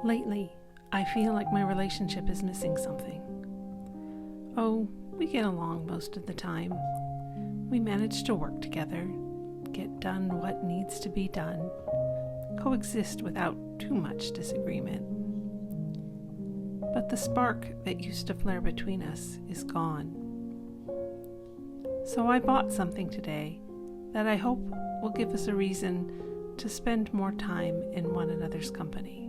Lately, I feel like my relationship is missing something. Oh, we get along most of the time. We manage to work together, get done what needs to be done, coexist without too much disagreement. But the spark that used to flare between us is gone. So I bought something today that I hope will give us a reason to spend more time in one another's company.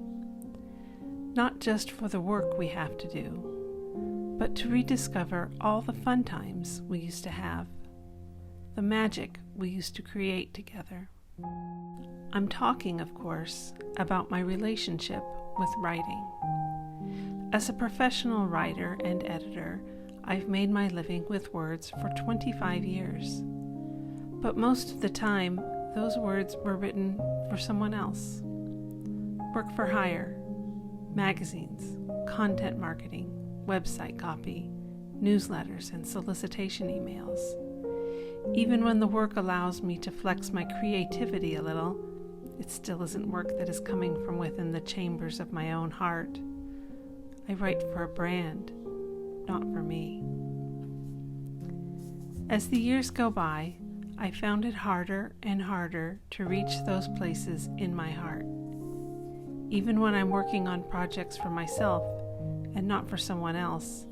Not just for the work we have to do, but to rediscover all the fun times we used to have, the magic we used to create together. I'm talking, of course, about my relationship with writing. As a professional writer and editor, I've made my living with words for 25 years. But most of the time, those words were written for someone else. Work for hire, magazines, content marketing, website copy, newsletters, and solicitation emails. Even when the work allows me to flex my creativity a little, it still isn't work that is coming from within the chambers of my own heart. I write for a brand, not for me. As the years go by, I found it harder and harder to reach those places in my heart. Even when I'm working on projects for myself and not for someone else,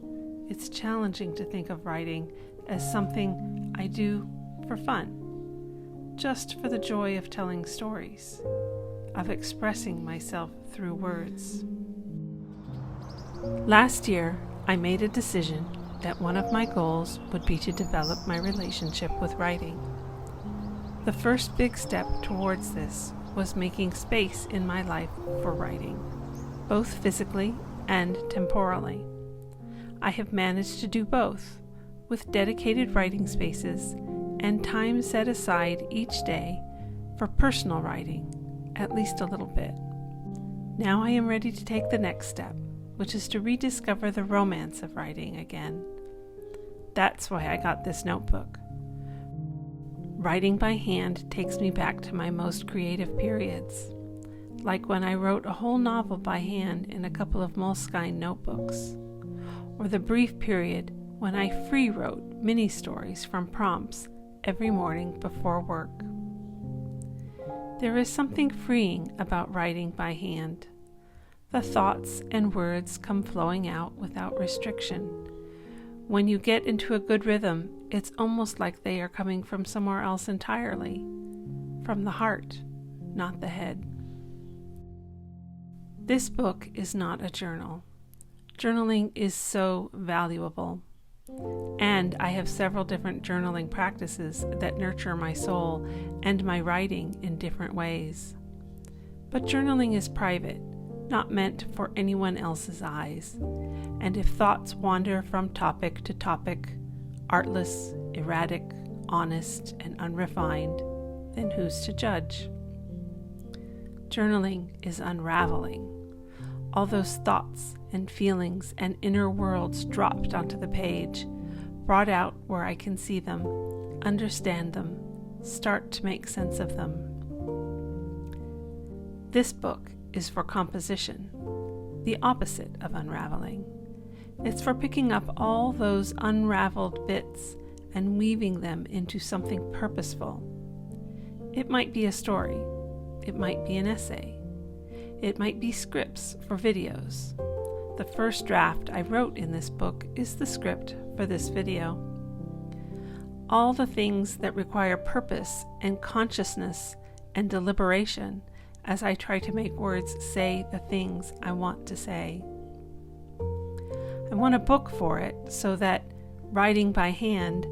it's challenging to think of writing as something I do for fun, just for the joy of telling stories, of expressing myself through words. Last year, I made a decision that one of my goals would be to develop my relationship with writing. The first big step towards this was making space in my life for writing, both physically and temporally. I have managed to do both, with dedicated writing spaces and time set aside each day for personal writing, at least a little bit. Now I am ready to take the next step, which is to rediscover the romance of writing again. That's why I got this notebook. Writing by hand takes me back to my most creative periods, like when I wrote a whole novel by hand in a couple of Moleskine notebooks, or the brief period when I free wrote mini-stories from prompts every morning before work. There is something freeing about writing by hand. The thoughts and words come flowing out without restriction. When you get into a good rhythm, it's almost like they are coming from somewhere else entirely, from the heart, not the head. This book is not a journal. Journaling is so valuable, and I have several different journaling practices that nurture my soul and my writing in different ways. But journaling is private, not meant for anyone else's eyes, and if thoughts wander from topic to topic, artless, erratic, honest, and unrefined, then who's to judge? Journaling is unraveling. All those thoughts and feelings and inner worlds dropped onto the page, brought out where I can see them, understand them, start to make sense of them. This book is for composition, the opposite of unraveling. It's for picking up all those unraveled bits and weaving them into something purposeful. It might be a story. It might be an essay. It might be scripts for videos. The first draft I wrote in this book is the script for this video. All the things that require purpose and consciousness and deliberation as I try to make words say the things I want to say. I want a book for it so that, writing by hand,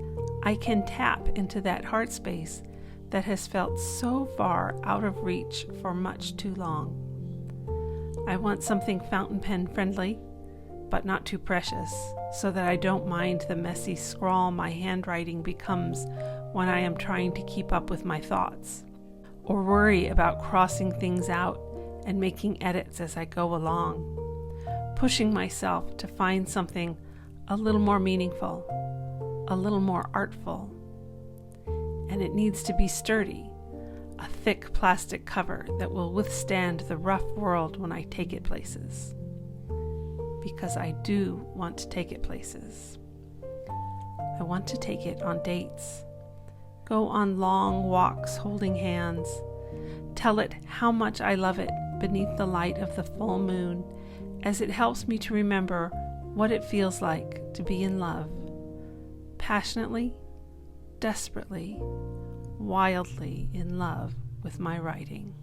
I can tap into that heart space that has felt so far out of reach for much too long. I want something fountain pen friendly, but not too precious, so that I don't mind the messy scrawl my handwriting becomes when I am trying to keep up with my thoughts, or worry about crossing things out and making edits as I go along, pushing myself to find something a little more meaningful, a little more artful. And it needs to be sturdy, a thick plastic cover that will withstand the rough world when I take it places. Because I do want to take it places. I want to take it on dates, go on long walks holding hands, tell it how much I love it beneath the light of the full moon, as it helps me to remember what it feels like to be in love, passionately, desperately, wildly in love with my writing.